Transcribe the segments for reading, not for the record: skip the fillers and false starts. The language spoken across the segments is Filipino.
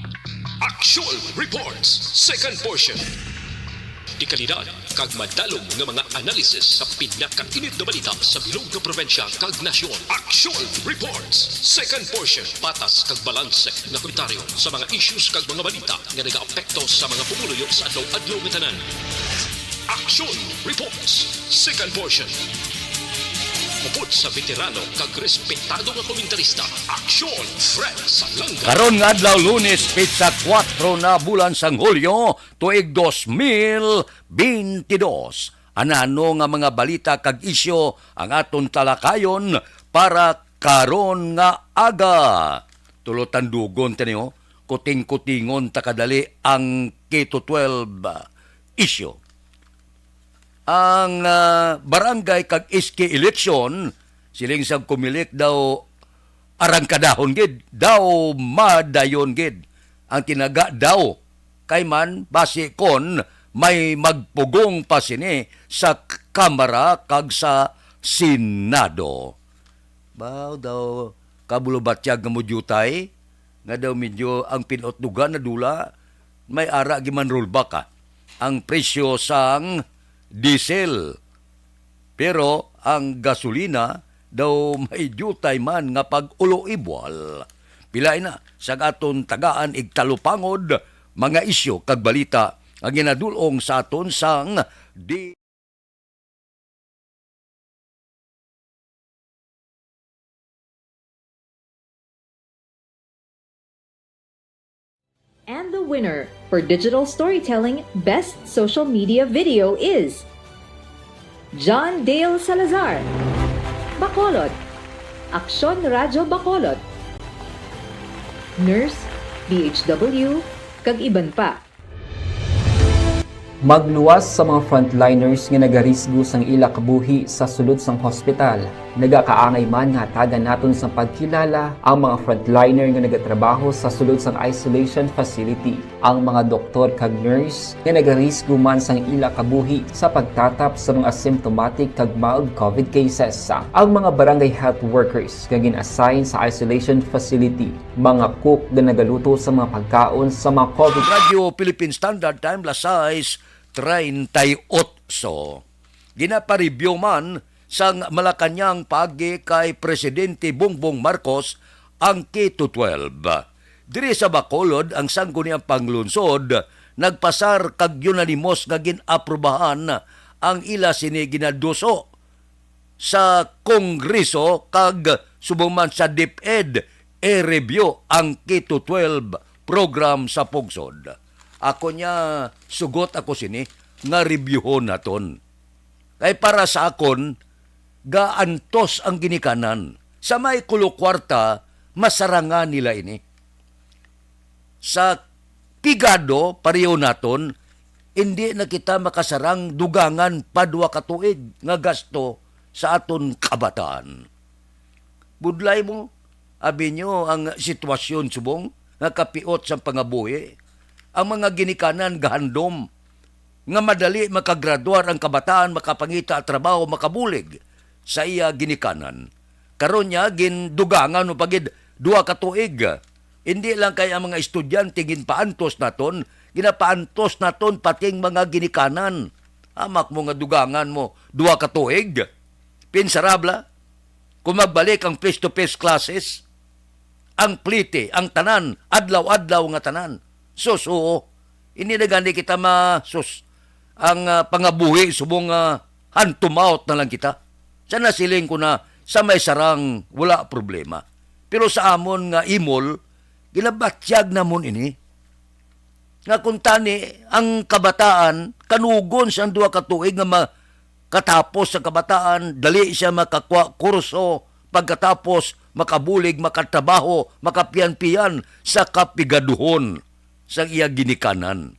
Actual Reports, second portion. Di kalidad, kag madalong nga mga analisis sa pinakainit na balita sa bilog na probensya kag nasyon. Actual Reports, second portion. Patas kag balanse na komentaryo sa mga issues kag mga balita nga nagaapekto sa mga pumuluyo sa adlaw-adlaw nga tanan. Actual Reports, second portion. Mupod sa veterano kag respetado nga komentarista, Aksyon Fred Salanga. Karon nga adlaw Lunes, pizza 4 na bulan sang Hulyo, tuig 2022. Anano nga mga balita kag isyo ang aton talakayon para karon nga aga. Tulotan dugon taniyo, kuting-kutingon takadali ang K-12 isyo. Ang barangay kag iski eleksyon, siling sang kumilik daw arangkadahon gid, daw madayon gid. Ang tinaga daw, kay man base kon may magpugong pa sini sa Kamara kag sa Senado. Bao daw kabulubatyag nga mujutay, nga daw medyo ang pinotdugan na dula, may ara giman rollback ang presyo sang diesel. Pero ang gasolina daw may jutay man nga pag-ulo-ibwal. Pilay na sa aton tagaan igtalupangod mga isyo kag balita ang ginadulong sa aton sang And the winner for Digital Storytelling Best Social Media Video is John Dale Salazar, Bacolod, Aksyon Radyo Bacolod, Nurse, DHW, kag iban pa. Magluwas sa mga frontliners nga nagarisgo sang ila kabuhi sa sulod sang hospital. Nagakaangay man nga tagan naton sa pagkilala ang mga frontliner nga nagatrabaho sa sulod sang isolation facility. Ang mga doktor kag nurse nga nagarisgo man sang ila kabuhi sa pagtatap sa mga asymptomatic kag mild COVID cases. Ang mga barangay health workers nga gin-assign sa isolation facility, mga cook nga nagaluto sa mga pagkaon sa mga COVID. Radio Philippine Standard Time lasais 38. Ginapareview man sang Malacañang pagi kay Presidente Bongbong Marcos ang K-12. Diri sa Bacolod ang sangguniang panglunsod nagpasar kag unanimous nga ginaprobahan ang ila sini ginaduso sa Kongreso kag subong man sa DepEd review ang K-12 program sa Pugsod. Ako niya sugot ako sini nga reviewon naton. Kay para sa akon gaantos ang ginikanan. Sa may kulukwarta masarangan nila ini. Sa pigado pareho naton hindi na kita makasarang dugangan pa 2 ka tuig nga gasto sa aton kabataan. Budlay mo abi nyo ang sitwasyon subong nga kapiot sa pangabuhi. Ang mga ginikanan gahandom nga madali makagraduar ang kabataan, makapangita at trabaho, makabulig sa iya ginikanan. Karon niya gindugangan o pagid 2 ka tuig. Hindi lang kay ang mga estudyante ginpaantos naton, ginapaantos naton pating mga ginikanan. Amak mo nga dugangan mo 2 ka tuig. Pinsarabla kung magbalik ang face-to-face classes, ang plite, ang tanan, adlaw-adlaw nga tanan. Suso, hindi na gani kita ang pangabuhi subong hand to mouth na lang kita. Sana siling ko na sa may sarang wala problema. Pero sa amon nga imol, ginabatyag namon ini. Nga kung tani, ang kabataan, kanugon sa 2 ka tuig nga katapos sa kabataan, dali siya makakwa kurso, pagkatapos makabulig, makatrabaho, makapian-pian sa kapigaduhon sa iya ginikanan.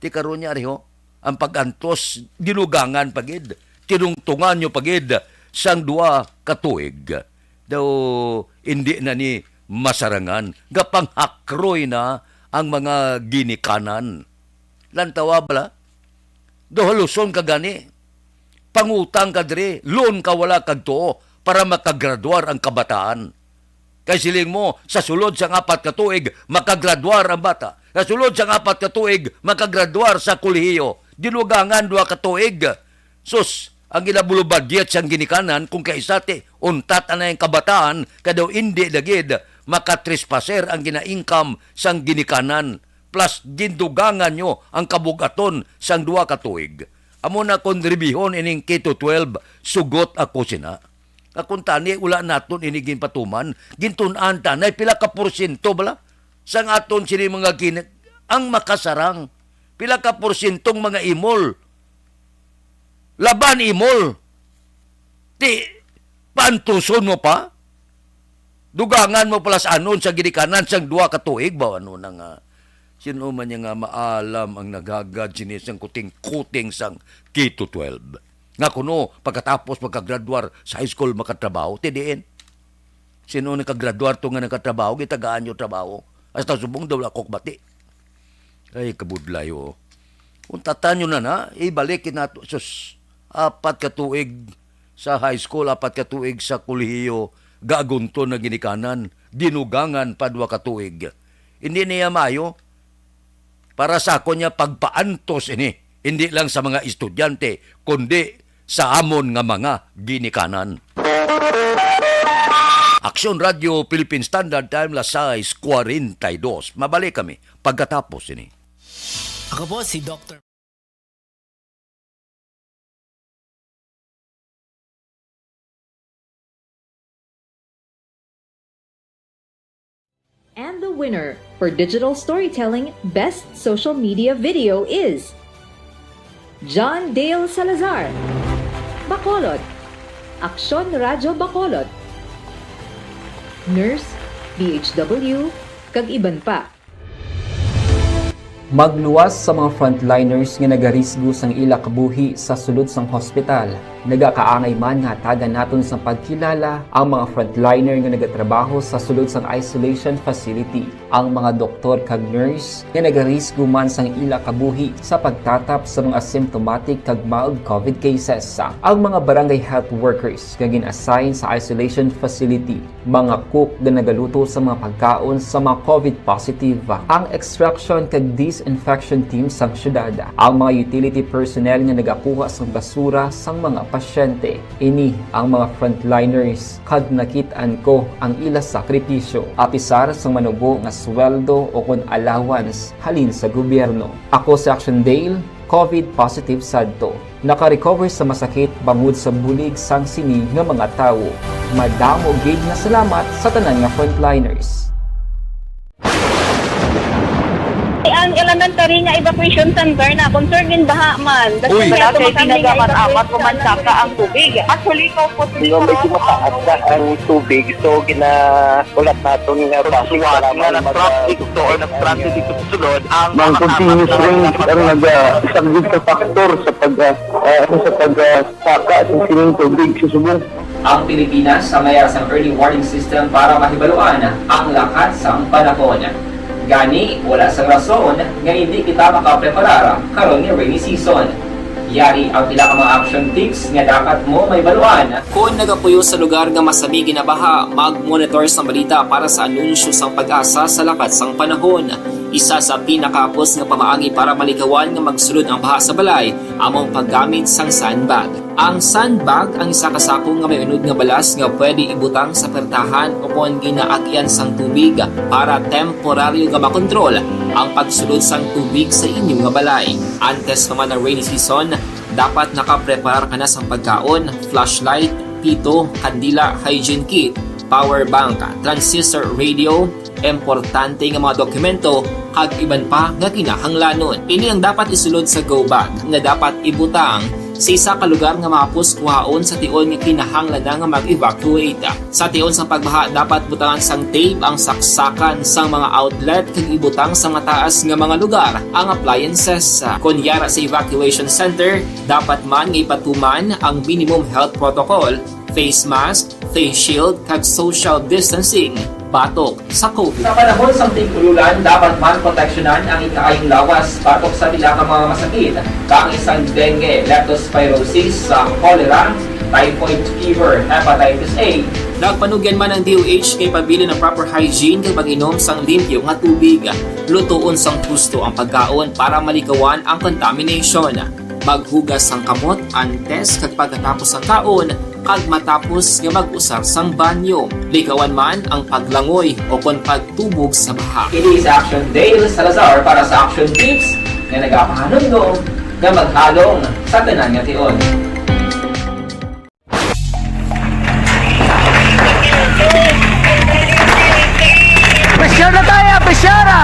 Ti karon niya riho, ang pagantos dinugangan pagid, tinungtungan nyo pagid sang 2 ka tuig. Daw hindi na ni masarangan, gapanghakroy na ang mga ginikanan. Lantawa bala, dohaluson ka gani, pangutang ka diri, loan ka wala kag tuo para makagraduar ang kabataan. Kay siling mo, sa sulod sa 4 ka tuig, makagraduar ang bata. Sa sulod sa 4 ka tuig, makagraduar sa kolehiyo. Dinugangan 2 ka tuig. Sus, ang ginabulubadiyat siyang ginikanan, kung kaisate, untat na yung kabataan, kadaw hindi dagid, makatrespasser ang gina-income sang ginikanan. Plus, gindugangan nyo ang kabugaton sang 2 ka tuig. Amo na kon ribihon ining K-12, sugot ako sina. Akong tani, ula naton inigin patuman, gintunan tanay, pila ka porsyento bala? Sang aton sini mga ang makasarang, pila ka porsyentong mga imol. Laban imol. Ti, pantuson mo pa? Dugangan mo pala sa anon sa ginikanan sang 2 ka tuig ba? Ano na nga? Sino man niya nga maalam ang nagagad sinisang kuting-kuting sang K-12. Nga kuno, pagkatapos magkagraduar sa high school makatrabaho, tidiin. Sino nakagraduar to nga nakatrabaho, gitagaan nyo trabaho. Hasta subong daw lakok bati. Ay, kabudlayo. Kung tatanyo na, ibalikin nato. Sus, 4 ka tuig sa high school, 4 ka tuig sa kolehiyo, gagunto na ginikanan, dinugangan pa 2 ka tuig. Hindi niya mayo, para sa ako niya pagpaantos ini, hindi lang sa mga estudyante, kundi sa amon nga mga ginikanan. Aksyon Radio Philippine Standard Time la 6:42. Mabalik kami pagkatapos ini. Ako po si Dr. And the winner for Digital Storytelling Best Social Media Video is John Dale Salazar, Bacolod, Aksyon Radio Bacolod, Nurse, DHW, kag iban pa. Magluwas sa mga frontliners nga nagarisgo sang ila kabuhi sa sulod sang hospital. Nagakaangay man nga tagan naton sa pagkilala ang mga frontliner nga nagatrabaho sa sulod sang isolation facility. Ang mga doktor kag nurse nga nagarisgo man sang ila kabuhi sa pagtatap sa mga symptomatic kag mild COVID cases. Ang mga barangay health workers nga gin-assign sa isolation facility, mga cook nga nagaluto sa mga pagkaon sa mga COVID positive. Ang extraction kag disinfection team sang syudad, ang mga utility personnel nga nagakuha sang basura sang mga pasyente. Ini ang mga frontliners kad nakitaan ko ang ila sakripisyo apisar sang manubo nga sweldo o kon allowance halin sa gobyerno. Ako si Action Dale, COVID positive sadto. Naka-recover sa masakit bangod sa bulig sang sini nga mga tawo. Madamo gid na salamat sa tanan nga frontliners. Ang elementary nga evacuation center na concern din baha man. Uy, Kasi pinagamat-amat pumansaka ang tubig. Actually, po Yung medyo mataas na ang tubig, so ulat natin nga pasuwat nga nag-trap dito or nag-transit dito sa sulod ang mga continuous rain ang nag-subject sa factor sa pagsaka sa sining tubig sa subong. Ang Pilipinas sa mayroon sang early warning system para mahibaluan ang lakat sang panahon. Gani, wala sang rason nga hindi kita makapreparar karon ni rainy season. Yari ang pila ka mga action tips nga dapat mo may baluan. Kung nagapuyo sa lugar nga masabi ginabaha, mag-monitor sa balita para sa anunsyo sang pag-asa sa lakat sang panahon. Isa sa pinakapos nga pamaagi para malikawan nga magsulod ang baha sa balay, among paggamit sang sandbag. Ang sandbag ang isa kasakong nga may unod nga balas nga pwede ibutang sa pertahan upon ginaagyan sang tubig para temporaryo nga makontrol ang pagsulod sang tubig sa inyong nga balay. Antes naman ng rainy season, dapat nakapreparar ka na sang pagkaon, flashlight, pito, kandila, hygiene kit, power bank, transistor radio, importante nga mga dokumento kag iban pa nga kinahanglanon. Ini ang dapat isulod sa go bag nga dapat ibutang sa isa ka lugar nga mapus kuhaon sa tion nga kinahanglan nga mag-evacuate. Sa tion sa pagbaha dapat butangan sang tape ang saksakan sang mga outlet kag ibutang sa mga taas nga mga lugar ang appliances. Kunyara sa evacuation center, dapat man nga ipatuman ang minimum health protocol, face mask, face shield kag social distancing. Batok sa COVID. Sa panahon sa tigululan, dapat man proteksyonan ang ikaayong lawas batok sa pila ka mga masakit. Kang isang dengue, leptospirosis, cholera, typhoid fever, hepatitis A, Nagpanugyan man ang DOH kay pabili ng proper hygiene kay pag-inom sang limpyo nga tubig. Lutuon sang gusto ang pagkaon para malikawan ang contamination. Maghugas sang kamot antes kag pagkatapos ang kaon kag matapos nga mag-usar sang banyo. Likawan man ang paglangoy o kon pagtubog sa baha. It is Action Dale Salazar para sa Action Tips na nagapahanong nga maghalong sa tanan nga tion. Presyara na tayo! Presyara!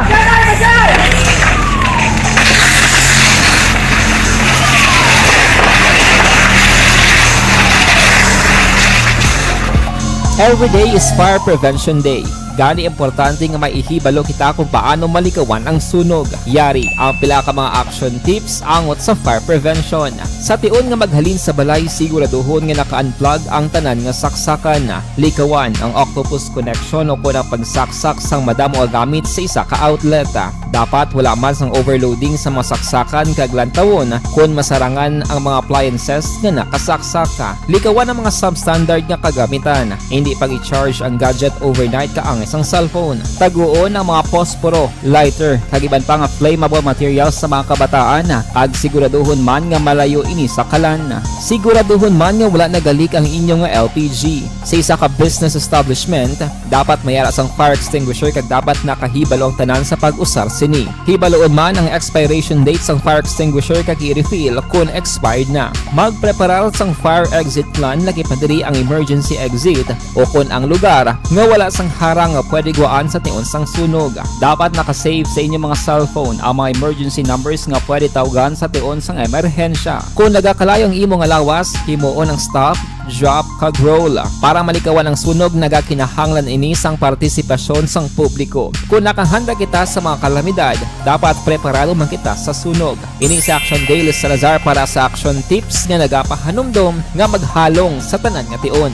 Every day is Fire Prevention Day. Gani importante nga maihibalo kita kung paano malikawan ang sunog. Yari ang pila ka mga action tips angot sa fire prevention. Sa tion nga maghalin sa balay, siguraduhon nga naka-unplug ang tanan nga saksakan. Likawan ang octopus connection o kung ang pagsaksak sang madamo nga gamit sa isa ka outlet. Dapat wala man sang overloading sa mga saksakan kag lantawon kung masarangan ang mga appliances nga nakasaksaka. Likawan ang mga substandard nga kagamitan. Hindi pag i-charge ang gadget overnight kaang isang cellphone. Taguon ang mga posporo, lighter, kag iban pa nga flammable materials sa mga kabataan. Kag siguraduhon man nga malayo ini sa kalan. Siguraduhon man nga wala nagalik ang inyong LPG. Sa isa ka business establishment, dapat mayara sang fire extinguisher kag dapat nakahibalo ang tanan sa pag-usar sini. Hibaloon man ang expiration date sang fire extinguisher kag i-refill kung expired na. Magpreparar sang fire exit plan laki padiri ang emergency exit o kung ang lugar nga wala sang harang nga pwede guwaan sa tion sang sunog. Dapat nakasave sa inyong mga cellphone ang mga emergency numbers nga pwede tawagan sa tion sang emerhensya. Kung nagakalayo ang imo nga lawas, himuon ang stop, drop, kag roll. Para malikawan ang sunog, nagakinahanglan ini sang partisipasyon sang publiko. Kung nakahanda kita sa mga kalamidad, dapat preparado man kita sa sunog. Ini sa Action Dale Salazar para sa Action Tips nga nagapahanumdom nga maghalong sa tanan nga tion.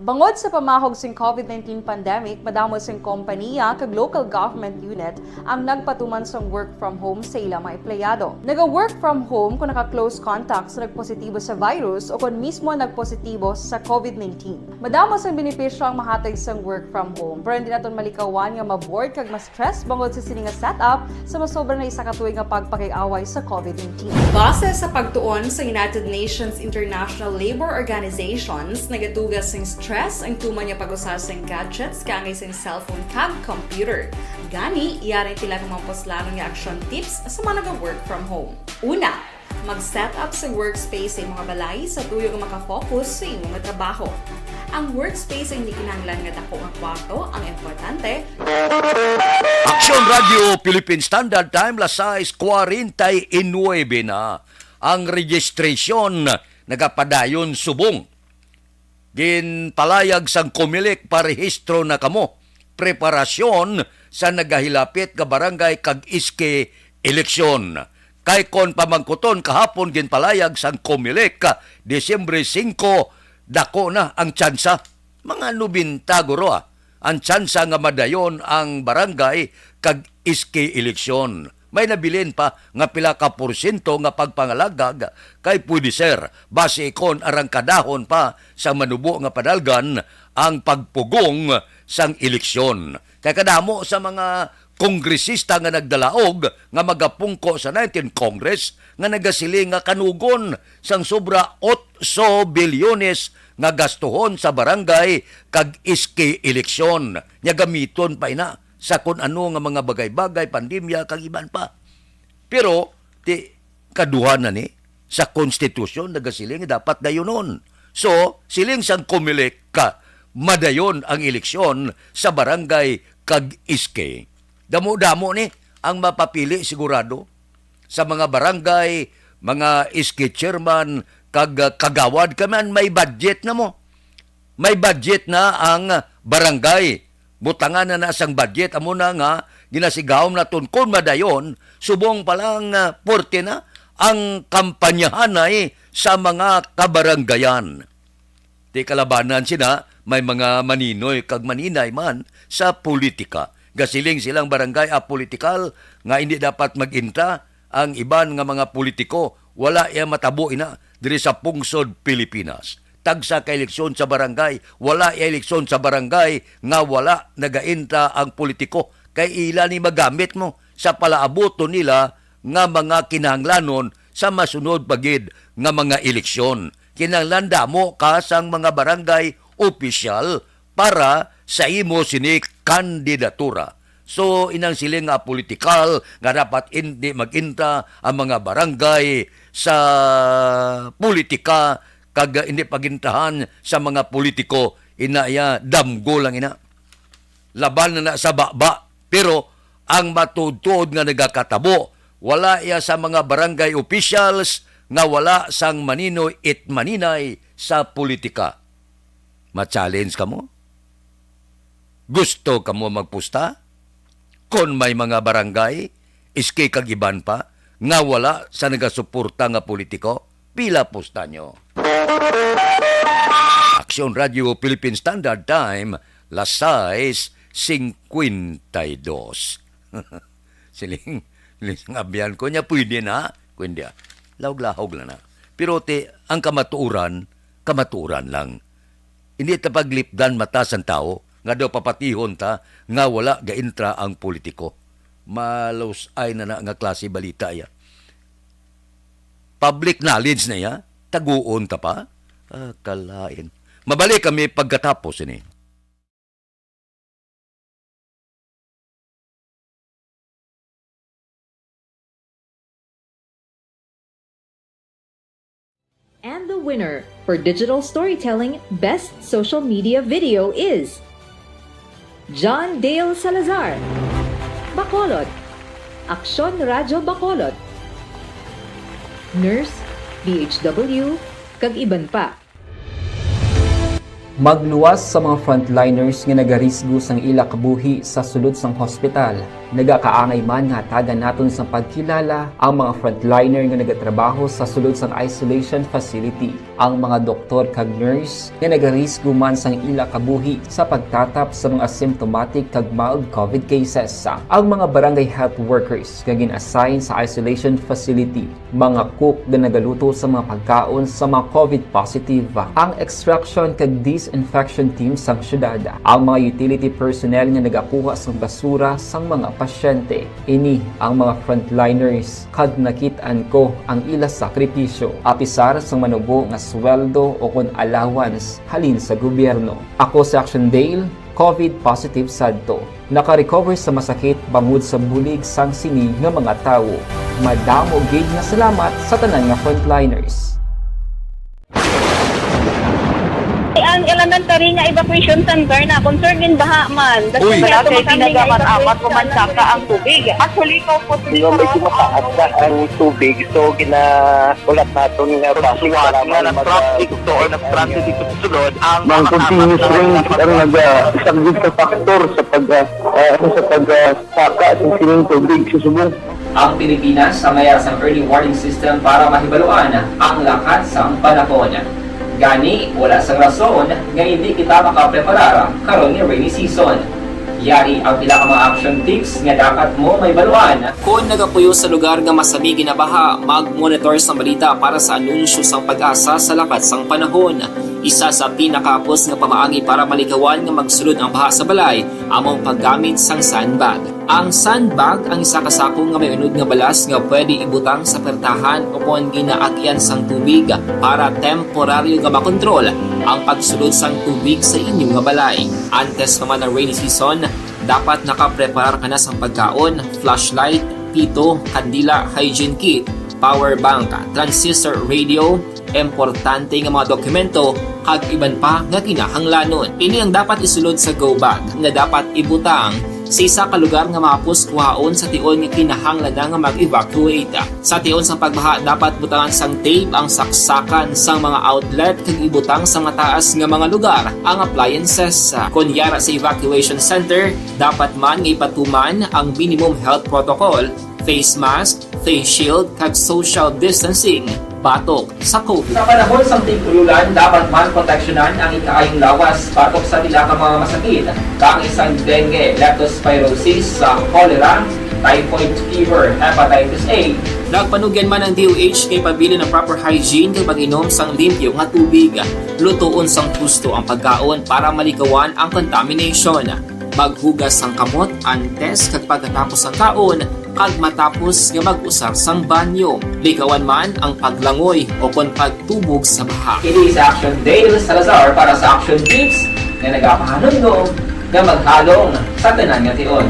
Bangod sa pamahog sing COVID-19 pandemic, madamo sing kompanya kag local government unit ang nagpatuman sang work from home sa ilang mga empleyado. Naga-work from home kung naka-close contacts na nagpositibo sa virus o kung mismo nagpositibo sa COVID-19. Madamo sang benepisyo ang mahatag sang work from home, pero hindi naton malikawan nga ma-bored kag ma-stress bangod sa sini nga setup sa masobra na isa ka tuig nga pagpakiaway sa COVID-19. Base sa pagtuon sa United Nations International Labor Organizations, nagatugas sing stress ang tuman niya pag-usar sa gadgets kangay sa cellphone kag computer. Gani, iyarin tila ng mga poslano nga action tips sa mga nag-work from home. Una, mag-set up sa workspace sa mga balay sa tuyo nga makafocus sa imong trabaho. Ang workspace ay hindi kinahanglan nga dako nga kwarto, ang importante. Action Radio Philippine Standard Time, las 6:49 na. Ang registration nagapadayon subong. Ginpalayag sang Comelec parehistro na kamo. Preparasyon sa nagahilapit ka barangay kag iske eleksyon. Kay kon pamangkuton kahapon ginpalayag sang Comelec Disyembre 5 dako na ang tsansa. Mga 90 guro ang tsansa nga madayon ang barangay kag iske eleksyon. May nabilin pa nga pila ka porsyento nga pagpangalagag kay pwede ser base kon arang kadahon pa sa manubo nga padalgan ang pagpugong sang eleksyon. Kay kadamo sa mga kongresista nga nagdalaog nga magapungko sa 19th Congress nga nagasiling nga kanugon sang sobra 8 bilyones nga gastuhon sa barangay kag iske eleksyon. Nya gamiton pa ina sa kung ano nga mga bagay-bagay, pandemya, kag iban pa. Pero, kaduhan na ni, sa konstitusyon, nagasiling, dapat dayunon. So, siling sang Comelec madayon ang eleksyon sa barangay kag iske. Damo-damo ni, ang mapapili sigurado sa mga barangay, mga iske chairman, kag kagawad, kaman may budget na mo. May budget na ang barangay. Butangan na sang budget, amo na nga, ginasigawom na kung madayon, subong palang porte na ang kampanyahan ay sa mga kabaranggayan. Di kalabanan sila, may mga maninoy kag maninay man sa politika. Gasiling silang barangay apolitikal nga hindi dapat mag-inta ang iban nga mga politiko wala iya matabo ina diri sa pungsod Pilipinas. Tagsa ka eleksyon sa barangay, wala iya eleksyon sa barangay nga wala nagainta ang politiko. Kay ila ni magamit mo sa palaaboto nila nga mga kinahanglanon sa masunod pagid nga mga eleksyon. Kinahanglan mo ka sang mga barangay opisyal para sa imo sini kandidatura. So, inang siling nga politikal nga dapat hindi maginta ang mga barangay sa politika kag hindi pagintahan sa mga politiko. Inaya, damgo lang ina. Laban na sa baba. Pero, ang matudtod nga nagakatabo, wala iya sa mga barangay officials nga wala sang maninoy it maninay sa politika. Ma-challenge ka mo? Gusto ka mo magpusta? Kung may mga barangay, iski kag iban pa, nga wala sa nagasuporta nga politiko, pila pusta nyo. Aksyon Radio Philippine Standard Time, las 6:52. Siling abyan ko niya, pwede na. Pwede. Lahog-lahog lang na. Pero ang kamatuuran lang. Hindi tapaglipdan mata sa tao, nga daw papatihon ta, nga wala gaintra ang politiko. Malos ay na nga klase balita ya. Public knowledge na ya, taguon ta pa. Kalain. Mabalik kami pagkatapos ini. And the winner for Digital Storytelling Best Social Media Video is John Dale Salazar, Bacolod, Aksyon Radyo Bacolod, Nurse, DHW, kag iban pa. Magluwas sa mga frontliners nga nagarisgo sang ila kabuhi sa sulod sang hospital. Nagakaangay man nga tagan naton sa pagkilala ang mga frontliner nga nagatrabaho sa sulod sang isolation facility. Ang mga doktor kag nurse nga nagarisgo man sang ila kabuhi sa pagtatap sa mga asymptomatic kag mild COVID cases. Ang mga barangay health workers nga gin-assign sa isolation facility, mga cook nga nagaluto sa mga pagkaon sa mga COVID positive, ang extraction kag disinfection team sang syudad, ang mga utility personnel nga nagakuha sang basura sang mga pasyente. Ini ang mga frontliners kad nakitaan ko ang ila sakripisyo apisar sang manubo nga sweldo o kun allowance halin sa gobyerno. Ako si Action Dale, COVID positive sadto. Naka-recover sa masakit bangod sa bulig sang sini nga mga tawo. Madamo gid nga salamat sa tanan nga frontliners. Ang elementary nga evacuation center na concern din baha man. Uy, Kasi kasi tinagaman amat kumansaka ang tubig. Actually, ikaw po Di ba medyo mataas na ang tubig, so ulat natin nga pasuwag nga nag-traffic to or nag-transit dito sa sulod ang mga continuous rain ang isang good na factor sa pagsaka at sining tubig sa subong. Ang Pilipinas sa mayas ang early warning system para mahibaluan ang lakat sa panahon. Gani, wala sang rason nga hindi kita makapreparara karon ni rainy season. Yari ang pila ka mga action tips nga dapat mo may baluan. Kung nagapuyo sa lugar nga masabi ginabaha, mag-monitor sa balita para sa anunsyo sang pag-asa sa lakat sang panahon. Isa sa pinakapos nga pamaagi para malikawan nga magsulod ang baha sa balay, among paggamit sang sandbag. Ang sandbag ang isa kasakong nga may unod nga balas nga pwede ibutang sa pertahan o kung ginaagyan sang tubig para temporaryo nga makontrol ang pagsulod sang tubig sa inyong nga balay. Antes naman ng rainy season, dapat nakapreparar ka na sang pagkaon, flashlight, pito, kandila, hygiene kit, power bank, transistor radio, importante nga mga dokumento kag iban pa nga kinahanglanon. Ini ang dapat isulod sa go bag nga dapat ibutang sa isa ka lugar nga mapus kuhaon sa tion nga kinahanglan nga mag-evacuate. Sa tion sa pagbaha dapat butangan sang tape ang saksakan sang mga outlet kag ibutang sa mataas nga mga lugar ang appliances. Kunyara sa evacuation center, dapat man nga ipatuman ang minimum health protocol, face mask, face shield kag social distancing. Batok sa COVID. Sa panahon sa tigululan, dapat man proteksyonan ang ikaayong lawas batok sa pila ka mga masakit, kang isang dengue, leptospirosis, cholera, typhoid fever, hepatitis A. Nagpanugyan man ang DOH kay pabili ng proper hygiene kay pag-inom sang limpyo nga tubig. Lutuon sang husto ang pagkaon para malikawan ang contamination. Maghugas sang kamot antes kag pagkatapos ang kaon kag matapos nga mag-usar sang banyo. Likawan man ang paglangoy o kon pagtubog sa baha. Kini sa Action Dale Salazar para sa Action Tips na nagapahanong nga maghalong sa tanan nga tion.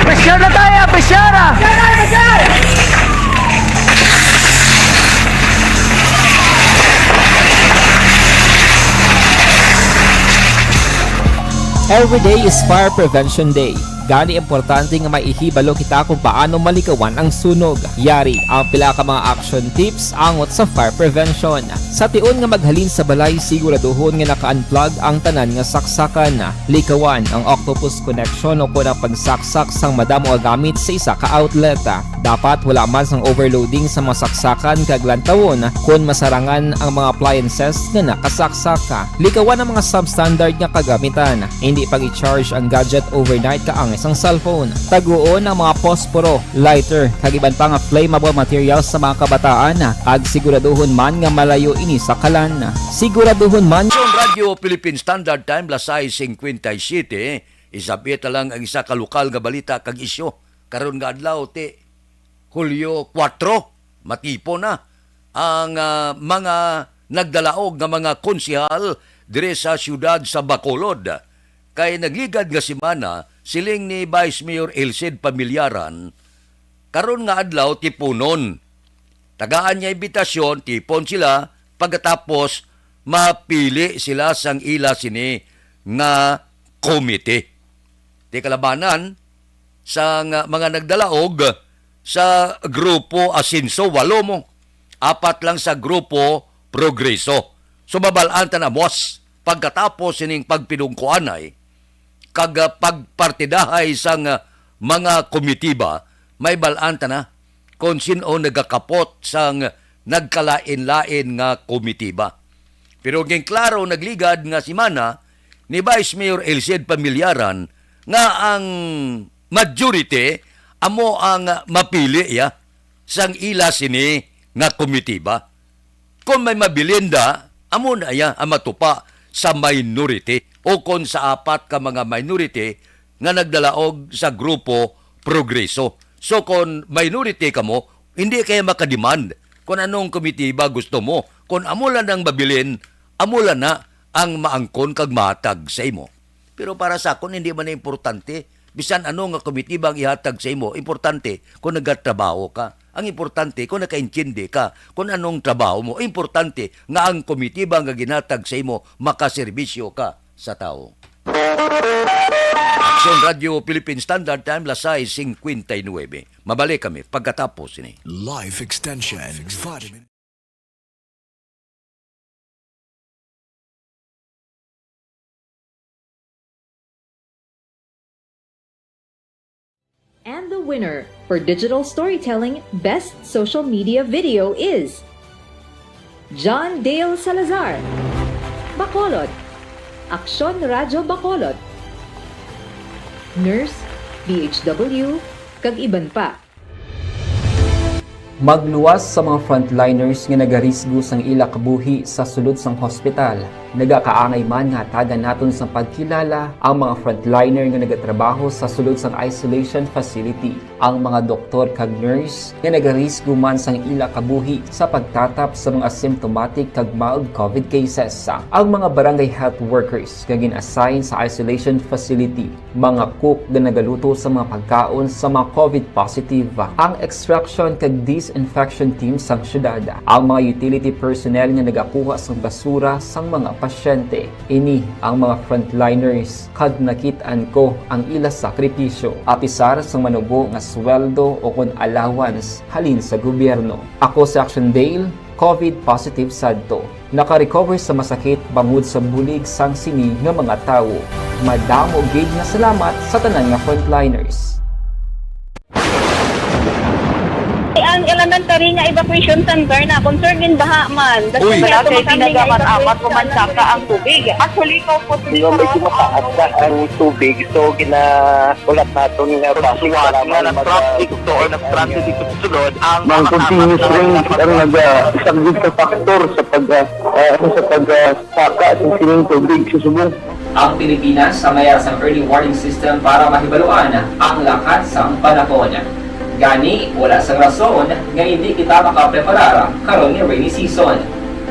Presyar na tayo! Presyara! Every day is Fire Prevention Day. Gani importante nga maihibalo kita kung paano malikawan ang sunog. Yari ang pila ka mga action tips angot sa fire prevention. Sa tion nga maghalin sa balay, siguraduhon nga naka-unplug ang tanan nga saksakan. Likawan ang octopus connection o kung ang pagsaksak sang madamo nga gamit sa isa ka outlet. Dapat wala man sang overloading sa mga saksakan kag lantawon kung masarangan ang mga appliances nga nakasaksaka. Likawan ang mga substandard nga kagamitan. Hindi pag i-charge ang gadget overnight kaang isang cellphone. Taguon ang mga posporo, lighter, kag iban pa nga flammable materials sa mga kabataan. Ag siguraduhon man nga malayo ini sa kalan. Siguraduhon man Sa Radio Philippine Standard Time, Lasay 57, isabit lang ang isa ka lokal nga balita kag isyo. Karon nga adlaw ti Hulyo 4, matipo na ang mga nagdalaog nga mga konsehal dire sa siyudad sa Bacolod. Kay nagligad nga semana siling ni Vice Mayor Elcid Pamilyaran karon nga adlaw tipunon. Tagaan niya imbitasyon, tipon sila pagkatapos mapili sila sang ila sini nga komite. Ti kalabanan sang mga nagdalaog sa grupo Asinso, 8 mo. 4 lang sa grupo Progreso. Sumabalaan ta na mos pagkatapos sining pagpinungkuanay kag pagpartidahay sang mga komitiba, may balanta na kung sino nagakapot sang nagkalain-lain nga komitiba. Pero ging klaro nagligad nga semana ni Vice Mayor Elcid Pamilyaran nga ang majority amo ang mapili sang ila sini nga komitiba. Kung may mabilinda, amo na ang matupa sa minority o kon sa 4 ka mga minority nga nagdalaog sa grupo Progreso. So kung minority ka mo, hindi kaya makademand kung anong komitiba gusto mo. Kung amulan ang mabilin, amulan na ang maangkon kag matag sa imo. Pero para sa akon, hindi man na importante. Bisan ano nga komitiba ang ihatag sa imo, importante kung nagtrabaho ka. Ang importante kung nakaintindi ka kung anong trabaho mo. Importante nga ang komitiba nga ginatag sa imo, makaserbisyo ka sa tao. Action Radio Philippine Standard Time, Lasay 59. Mabalik kami pagkatapos ini. Life Extension Vitamin. And the winner for Digital Storytelling Best Social Media Video is John Dale Salazar, Bacolod, Aksyon Radyo Bacolod, Nurse, BHW, kag iban pa. Magluwas sa mga frontliners nga nagarisgo sang ila kabuhi sa sulod sang hospital. Nagakaangay man nga tagan naton sa pagkilala ang mga frontliner nga nagatrabaho sa sulod sang isolation facility. Ang mga doktor kag nurse nga nagarisgo man sang ila kabuhi sa pagtatap sa mga symptomatic kag mild COVID cases. Ang mga barangay health workers nga gin-assign sa isolation facility, mga cook nga nagaluto sa mga pagkaon sa mga COVID positive, ang extraction kag disinfection team sang syudad, ang mga utility personnel nga nagakuha sang basura sang mga pasyente. Ini ang mga frontliners kad nakitaan ko ang ila sakripisyo apisar sang manubo nga sweldo o kon allowance halin sa gobyerno. Ako sa Action Dale, COVID positive sadto. Naka-recover sa masakit bangod sa bulig sang sini nga mga tawo. Madamo gid na salamat sa tanan nga frontliners. Ang elementary nga evacuation center na concern din baha man. Uy. Kaya Kaya tumakami nga pinagaman amat evacuation pumansaka ang tubig. Actually, ikaw po di ba medyo mataas na ang tubig. So, ulat natin nga Pagsiwat nga ng traffic to or nag-transit dito sa sulod, ang Mang continuous rain ang isang good factor sa pagsaka at sining tubig sa subong. Ang Pilipinas sa mayas ang early warning system para mahibaluan ang lakas sa panahon. Gani, wala sa rason nga hindi kita makapreparar karon nga rainy season.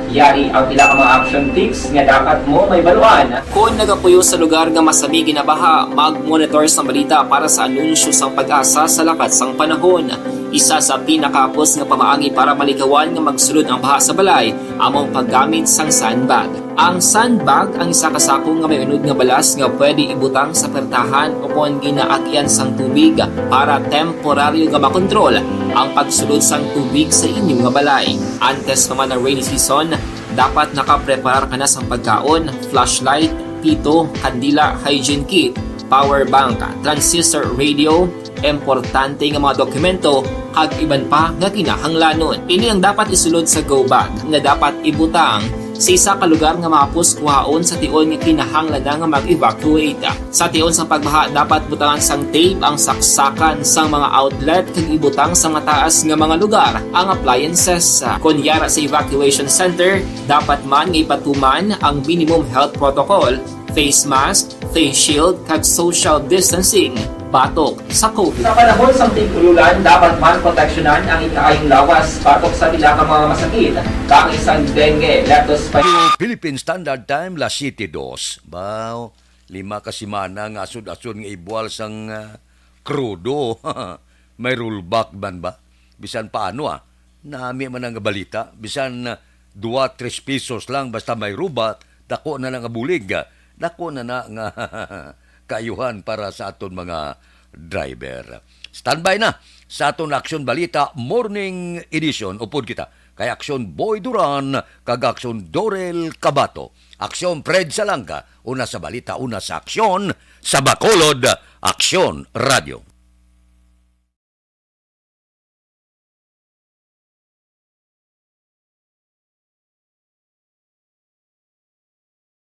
Yari ang pila ka mga action tips nga dapat mo may baluan. Kung nagapuyo sa lugar nga masabi ginabaha, mag-monitor sa balita para sa anunsyo sang pag-asa sa lakat sang panahon. Isa sa pinakapos nga pamaagi para malikawan nga magsulod ang baha sa balay, among paggamit sang sandbag. Ang sandbag ang isa kasakong nga may unod nga balas nga pwede ibutang sa pertahan upon ginaagyan sang tubig para temporaryo nga makontrol ang pagsulod sang tubig sa inyong nga balay. Antes naman ng rainy season, dapat nakapreparar ka na sa pagkaon, flashlight, pito, kandila, hygiene kit, power bank, transistor radio, importante nga mga dokumento kag iban pa nga kinahanglanon. Ini ang dapat isulod sa go bag nga dapat ibutang sa isa ka lugar nga mapus kuhaon sa tion nga kinahanglan nga mag-evacuate. Sa tion sa pagbaha dapat butangan sang tape ang saksakan sang mga outlet kag ibutang sa mataas nga mga lugar ang appliances. Kunyara sa evacuation center, dapat man nga ipatuman ang minimum health protocol, face mask, face shield kag social distancing batok sa COVID. Sa panahon sa tigululan, dapat man proteksyonan ang ikaayong lawas batok sa pila ka mga masakit. Kang isang dengue, Philippine Standard Time, las 7:02. Bao, 5 ka semana nga asod-asod nga ibual sang krudo. May rollback ban ba? Bisan paano Nami man ang balita. Bisan 2-3 pesos lang basta may rubat, dako na nga bulig. Dako na nga kaayuhan para sa aton mga driver. Standby na sa aton Aksyon Balita Morning Edition. Upod kita kay Aksyon Boy Duran kag Aksyon Dorel Cabato. Aksyon Fred Salanga, una sa balita, una sa aksyon, sa Bacolod, Aksyon Radio.